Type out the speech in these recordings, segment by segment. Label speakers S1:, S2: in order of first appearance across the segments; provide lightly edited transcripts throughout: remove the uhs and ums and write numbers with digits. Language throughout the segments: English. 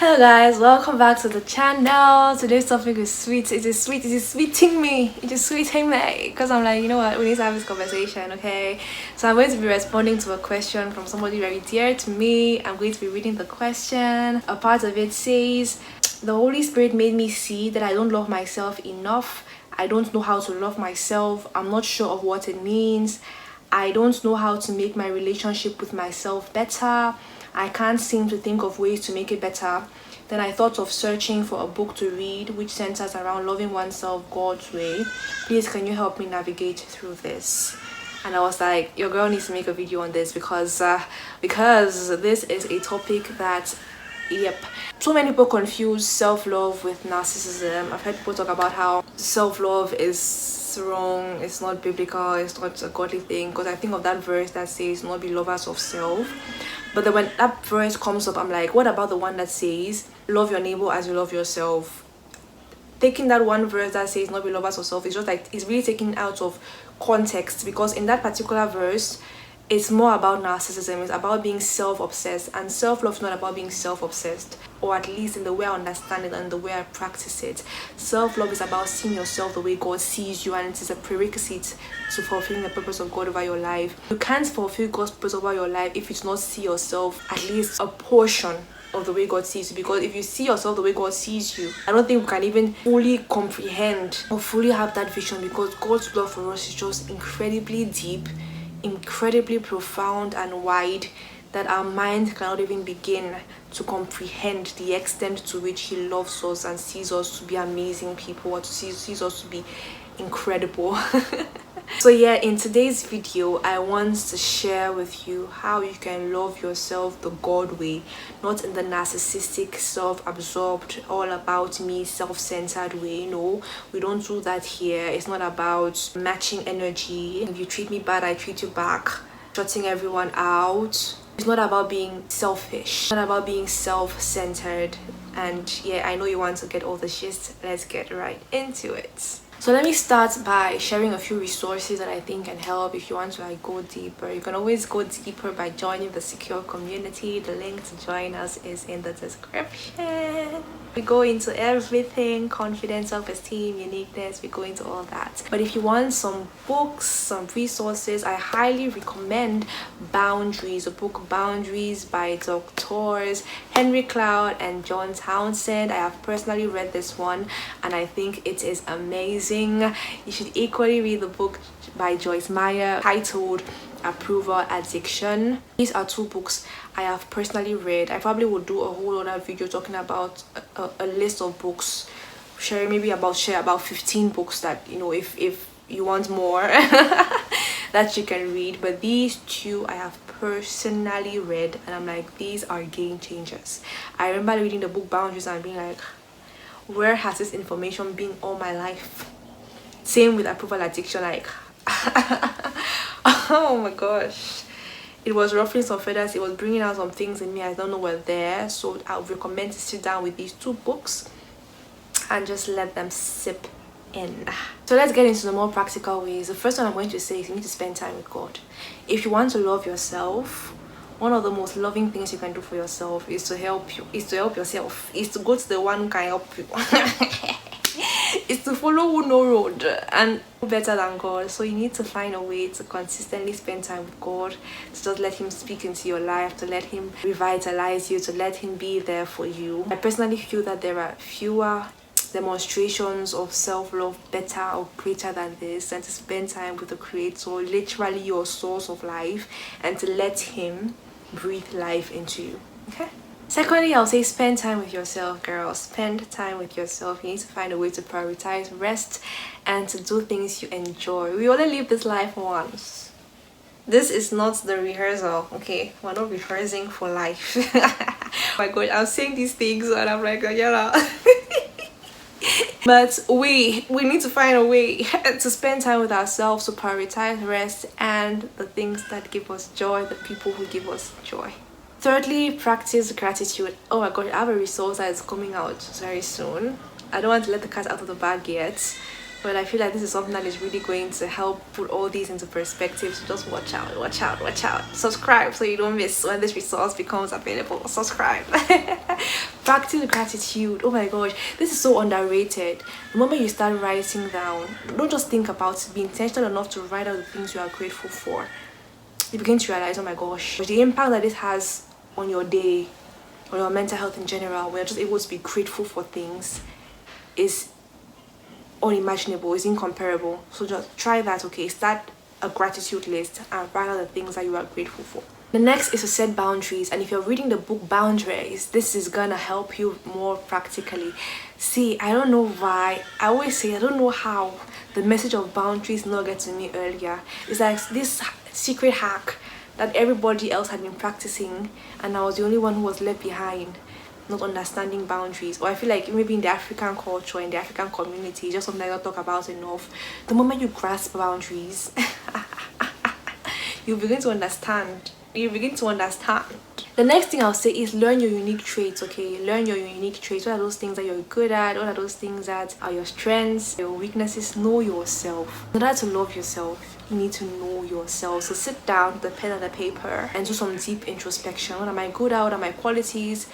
S1: Hello guys, welcome back to the channel. Today's topic is sweet. It is sweeting me. It is sweeting me because I'm like, you know what, we need to have this conversation, okay? So I'm going to be responding to a question from somebody very dear to me. I'm going to be reading the question. A part of it says, the Holy Spirit made me see that I don't love myself enough. I don't know how to love myself. I'm not sure of what it means. I don't know how to make my relationship with myself better. I can't seem to think of ways to make it better. Then I thought of searching for a book to read which centers around loving oneself God's way. Please, can you help me navigate through this? And I was like, your girl needs to make a video on this because this is a topic that, yep, so many people confuse self-love with narcissism. I've heard people talk about how self-love is wrong, it's not biblical, it's not a godly thing, because I think of that verse that says not be lovers of self. But then when that verse comes up, I'm like, what about the one that says love your neighbor as you love yourself? Taking that one verse that says not be lovers of self is just like, it's really taken out of context, because in that particular verse it's more about narcissism. It's about being self-obsessed, and self-love is not about being self-obsessed, or at least in the way I understand it and the way I practice it. Self-love is about seeing yourself the way God sees you, and it is a prerequisite to fulfilling the purpose of God over your life. You can't fulfill God's purpose over your life if you do not see yourself at least a portion of the way God sees you. Because if you see yourself the way God sees you, I don't think we can even fully comprehend or fully have that vision, because God's love for us is just incredibly deep, incredibly profound and wide, that our mind cannot even begin to comprehend the extent to which He loves us and sees us to be amazing people, or sees us to be incredible. So yeah, in today's video I want to share with you how you can love yourself the God way, not in the narcissistic, self-absorbed, all about me, self-centered way. No, we don't do that here. It's not about matching energy. If you treat me bad, I treat you back, shutting everyone out. It's not about being selfish, it's not about being self-centered. And yeah, I know you want to get all the gist. Let's get right into it. So let me start by sharing a few resources that I think can help if you want to go deeper. You can always go deeper by joining the secure community. The link to join us is in the description. We go into everything: confidence, self-esteem, uniqueness. We go into all that. But if you want some books, some resources, I highly recommend Boundaries, the book Boundaries by Doctors Henry Cloud and John Townsend. I have personally read this one and I think it is amazing. You should equally read the book by Joyce Meyer titled Approval Addiction. These are two books I have personally read. I probably would do a whole other video talking about a list of books, share about 15 books that, you know, if you want more that you can read. But these two I have personally read and I'm like, these are game changers. I remember reading the book Boundaries and being like, where has this information been all my life? Same with Approval Addiction, like oh my gosh, it was ruffling some feathers. It was bringing out some things in me I don't know were there. So I would recommend to sit down with these two books and just let them sip in. So let's get into the more practical ways. The first one I'm going to say is you need to spend time with God. If you want to love yourself, one of the most loving things you can do for yourself is to help yourself, is to go to the one who can help you. It's to follow who no road and better than God. So you need to find a way to consistently spend time with God, to just let Him speak into your life, to let Him revitalize you, to let Him be there for you. I personally feel that there are fewer demonstrations of self-love better or greater than this, and to spend time with the Creator, literally your source of life, and to let Him breathe life into you. Okay. Secondly, I'll say spend time with yourself, girls. Spend time with yourself. You need to find a way to prioritize rest and to do things you enjoy. We only live this life once. This is not the rehearsal, okay? We're not rehearsing for life. Oh my god, I'm saying these things and I'm like, yeah. But we need to find a way to spend time with ourselves, to prioritize rest and the things that give us joy, the people who give us joy. Thirdly, practice gratitude. Oh my god, I have a resource that is coming out very soon. I don't want to let the cat out of the bag yet, but I feel like this is something that is really going to help put all these into perspective. So just watch out. Subscribe so you don't miss when this resource becomes available. Subscribe. Practice gratitude. Oh my gosh, this is so underrated. The moment you start writing down, don't just think about it, be intentional enough to write out the things you are grateful for. You begin to realize, oh my gosh, the impact that this has on your day, on your mental health in general, when you're just able to be grateful for things, is unimaginable, is incomparable. So just try that, okay? Start a gratitude list and write out the things that you are grateful for. The next is to set boundaries, and if you're reading the book Boundaries, this is gonna help you more practically. See, I don't know why, I always say I don't know how the message of boundaries not get to me earlier. It's like this secret hack that everybody else had been practicing, and I was the only one who was left behind, not understanding boundaries. Or I feel like maybe in the African culture, in the African community, just something I don't talk about enough. The moment you grasp boundaries, you begin to understand. The next thing I'll say is learn your unique traits. Okay, learn your unique traits. What are those things that you're good at? What are those things that are your strengths, your weaknesses? Know yourself. In order to love yourself, you need to know yourself. So sit down with the pen and the paper and do some deep introspection. What am I good at? What are my qualities?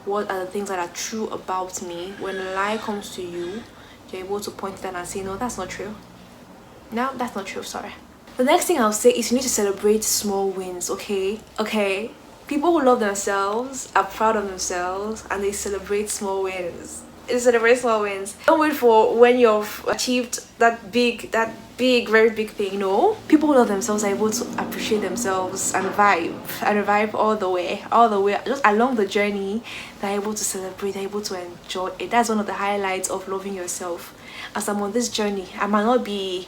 S1: What are the things that are true about me? When a lie comes to you, you're able to point it out and say, no, that's not true. No, that's not true, sorry. The next thing I'll say is you need to celebrate small wins, okay? Okay. People who love themselves are proud of themselves and they celebrate small wins. They celebrate small wins. Don't wait for when you've achieved that big, very big thing. No. People who love themselves are able to appreciate themselves and vibe all the way. Just along the journey, they're able to celebrate, they're able to enjoy it. That's one of the highlights of loving yourself. As I'm on this journey, I might not be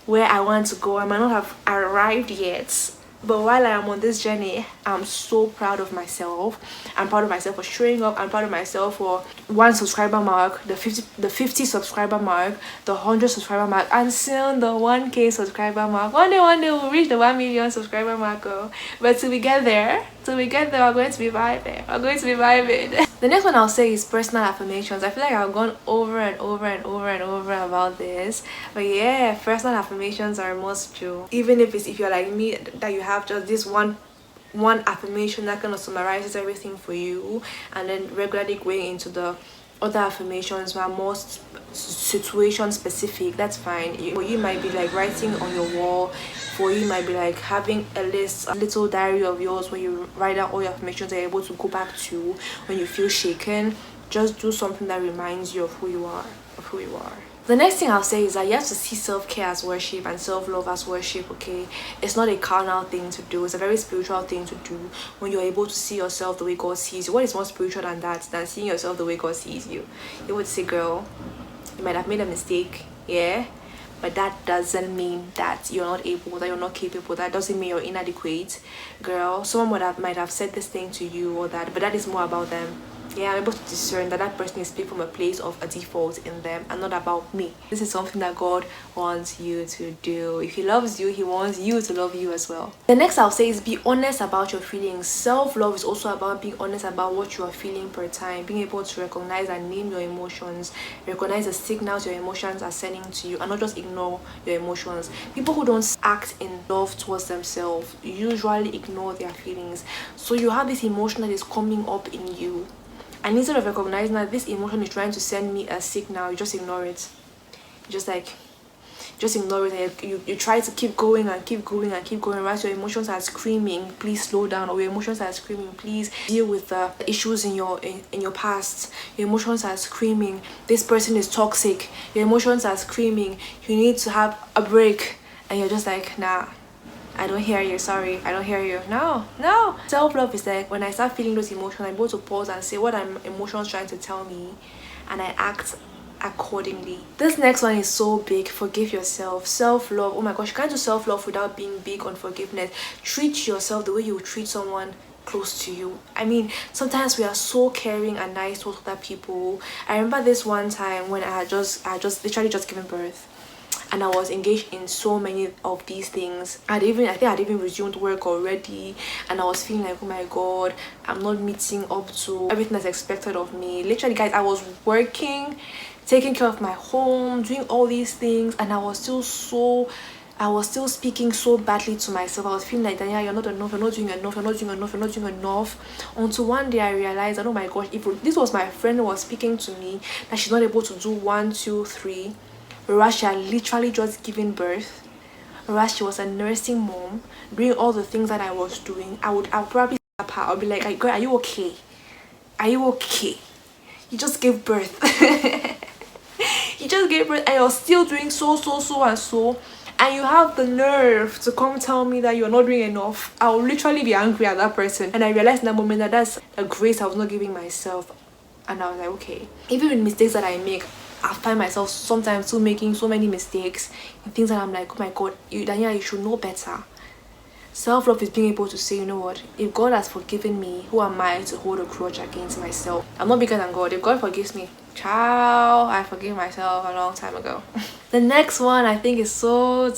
S1: where I want to go, I might not have arrived yet, but while I am on this journey, I'm so proud of myself. I'm proud of myself for showing up. I'm proud of myself for 1 subscriber mark, the 50 subscriber mark, the 100 subscriber mark, and soon the 1K subscriber mark. One day we'll reach the 1 million subscriber mark. But till we get there, we're going to be vibing. The next one I'll say is personal affirmations. I feel like I've gone over and over about this, but yeah, personal affirmations are a must do. Even if you're like me, that you have just this one affirmation that kind of summarizes everything for you, and then regularly going into the other affirmations who are more situation specific, that's fine. You might be like writing on your wall, for you might be like having a list, a little diary of yours where you write out all your affirmations that you're able to go back to when you feel shaken. Just do something that reminds you of who you are. The next thing I'll say is that you have to see self-care as worship and self-love as worship, okay? It's not a carnal thing to do. It's a very spiritual thing to do when you're able to see yourself the way God sees you. What is more spiritual than that, than seeing yourself the way God sees you? You would say, girl, you might have made a mistake, yeah? But that doesn't mean that you're not able, that you're not capable. That doesn't mean you're inadequate. Girl, someone might have said this thing to you or that, but that is more about them. Yeah, I'm able to discern that person is speaking from a place of a default in them and not about me. This is something that God wants you to do. If he loves you, he wants you to love you as well. The next I'll say is be honest about your feelings. Self-love is also about being honest about what you are feeling per time, being able to recognize and name your emotions, recognize the signals your emotions are sending to you, and not just ignore your emotions. People who don't act in love towards themselves usually ignore their feelings. So you have this emotion that is coming up in you, and instead of recognizing that this emotion is trying to send me a signal, you just ignore it. Just ignore it. You try to keep going, right? Your emotions are screaming, please slow down. Or your emotions are screaming, please deal with the issues in your past. Your emotions are screaming, this person is toxic. Your emotions are screaming, you need to have a break. And you're just like, nah, I don't hear you, sorry, I don't hear you. No. Self-love is like when I start feeling those emotions, I'm able to pause and say what are emotions trying to tell me, and I act accordingly. This next one is so big. Forgive yourself. Self-love, oh my gosh, you can't do self-love without being big on forgiveness. Treat yourself the way you would treat someone close to you. I mean, sometimes we are so caring and nice towards other people. I remember this one time when I had just literally just given birth, and I was engaged in so many of these things. I think I'd even resumed work already, and I was feeling like, oh my god, I'm not meeting up to everything that's expected of me. Literally, guys, I was working, taking care of my home, doing all these things, and I was still so I was still speaking so badly to myself. I was feeling like, Danielle, you're not enough, you're not doing enough, you're not doing enough, you're not doing enough. Until one day I realized that, oh my gosh, if this was my friend who was speaking to me, that she's not able to do 1, 2, 3, whereas she had literally just given birth, whereas she was a nursing mom, doing all the things that I was doing, I would probably slap her. I'll be like, girl, are you okay? Are you okay? You just gave birth. You just gave birth and you're still doing so and so, and you have the nerve to come tell me that you're not doing enough. I will literally be angry at that person. And I realized in that moment that that's a grace I was not giving myself. And I was like, okay, even with mistakes that I make, I find myself sometimes still making so many mistakes and things that I'm like, oh my god, Danielle, you should know better. Self-love is being able to say, you know what, if God has forgiven me, who am I to hold a grudge against myself? I'm not bigger than God. If God forgives me, ciao, I forgive myself a long time ago. The next one I think is so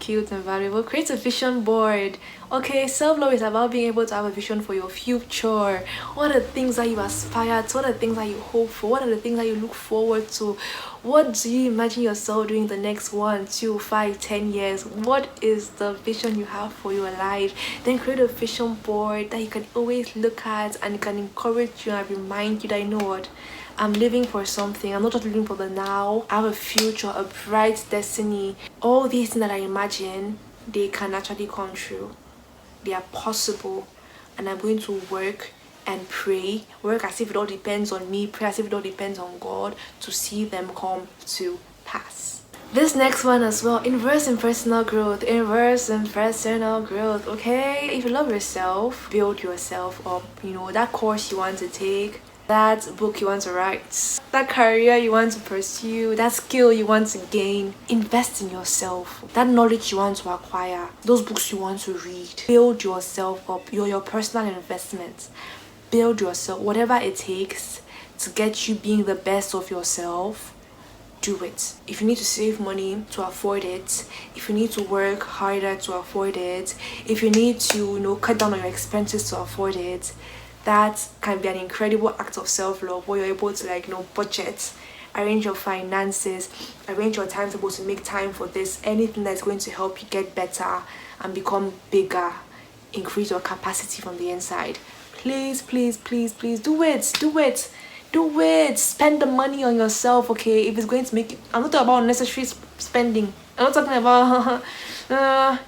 S1: cute and valuable. Create a vision board. Okay, self-love is about being able to have a vision for your future. What are the things that you aspire to? What are the things that you hope for? What are the things that you look forward to? What do you imagine yourself doing the next 1, 2, 5, 10 years? What is the vision you have for your life? Then create a vision board that you can always look at, and it can encourage you and remind you that, you know what, I'm living for something. I'm not just living for the now. I have a future, a bright destiny. All these things that I imagine, they can actually come true. They are possible. And I'm going to work and pray. Work as if it all depends on me. Pray as if it all depends on God to see them come to pass. This next one as well, invest in personal growth. Invest in personal growth, okay? If you love yourself, build yourself up. You know, that course you want to take, that book you want to write, that career you want to pursue, that skill you want to gain, invest in yourself. That knowledge you want to acquire, those books you want to read, build yourself up. You're your personal investment. Build yourself. Whatever it takes to get you being the best of yourself, do it. If you need to save money to afford it, if you need to work harder to afford it, if you need to, you know, cut down on your expenses to afford it, that can be an incredible act of self-love where you're able to, like, you know, budget, arrange your finances, arrange your timetable to make time for this, anything that's going to help you get better and become bigger, increase your capacity from the inside. Please do it. Spend the money on yourself, okay? If it's going to make you, I'm not talking about unnecessary spending. I'm not talking about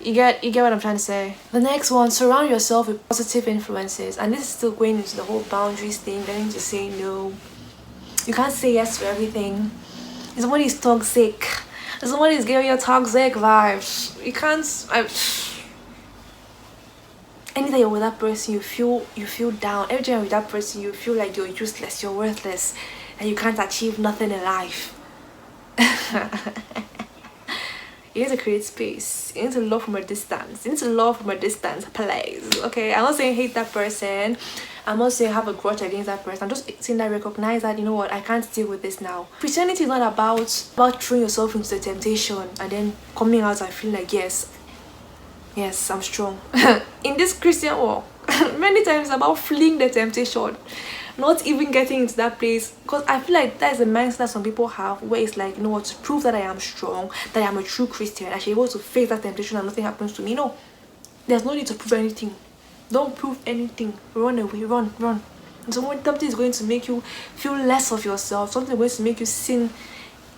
S1: you get what I'm trying to say. The next one, surround yourself with positive influences. And this is still going into the whole boundaries thing, learning to say no. You can't say yes to everything. If somebody's toxic, if somebody's giving you toxic vibes, you can't. Anytime you're with that person, you feel down. Every time you're with that person, you feel like you're useless, you're worthless, and you can't achieve nothing in life. You need to create space. You need to love from a distance. You need to love from a distance, please. Okay, I'm not saying hate that person. I'm not saying have a grudge against that person. I'm just saying that recognize that, you know what, I can't deal with this now. Christianity is not about throwing yourself into the temptation and then coming out and feeling like, yes, I'm strong. In this Christian walk, many times it's about fleeing the temptation, not even getting into that place. Because I feel like that is a mindset that some people have, where it's like, you know what, to prove that I am strong, that I am a true Christian, I should be able to face that temptation and nothing happens to me. No, there's no need to prove anything. Don't prove anything. Run away, run. And so when something is going to make you feel less of yourself, something is going to make you sin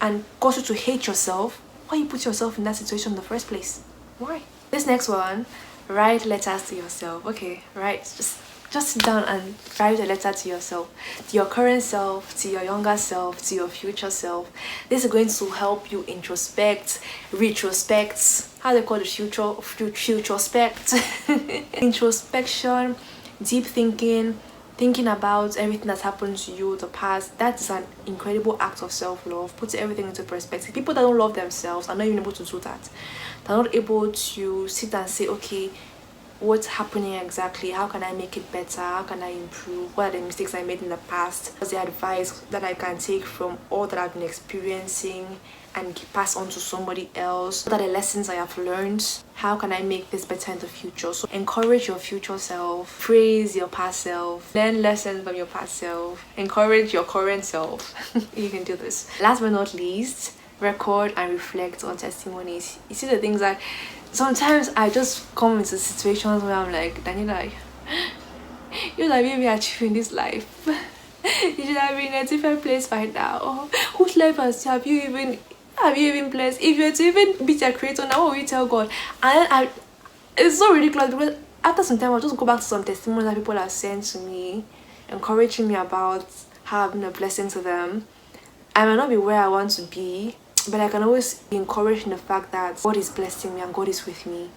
S1: and cause you to hate yourself, why you put yourself in that situation in the first place? Why? This next one, write letters to yourself. Okay, right, just sit down and write a letter to yourself, to your current self, to your younger self, to your future self. This is going to help you introspect, retrospect, how they call it, futurospect, introspection, deep thinking about everything that's happened to you, the past. That's an incredible act of self-love. Puts everything into perspective. People that don't love themselves are not even able to do that. They're not able to sit and say, okay, what's happening exactly? How can I make it better? How can I improve? What are the mistakes I made in the past? What's the advice that I can take from all that I've been experiencing and pass on to somebody else? What are the lessons I have learned? How can I make this better in the future? So encourage your future self, praise your past self, learn lessons from your past self, encourage your current self. You can do this. Last but not least, record and reflect on testimonies. You see the things that sometimes I just come into situations where I'm like, Daniela, you like maybe achieving this life. You should have been in a different place right now. Whose life have you even blessed? If you were to even beat your creator, now what will you tell God? And then it's so ridiculous because after some time I'll just go back to some testimonies that people have sent to me, encouraging me about how I've been a blessing to them. I might not be where I want to be, but I can always be encouraged in the fact that God is blessing me and God is with me,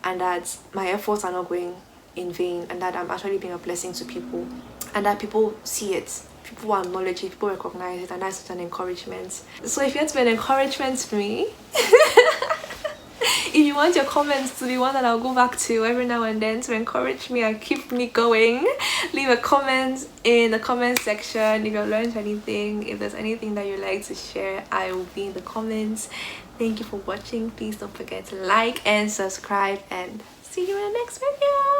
S1: and that my efforts are not going in vain, and that I'm actually being a blessing to people, and that people see it, people acknowledge it, people recognize it, and that's such an encouragement. So if you want to be an encouragement to me, if you want your comments to be one that I'll go back to every now and then to encourage me and keep me going, leave a comment in the comment section. If you've learned anything, if there's anything that you'd like to share, I will be in the comments. Thank you for watching. Please don't forget to like and subscribe, and see you in the next video.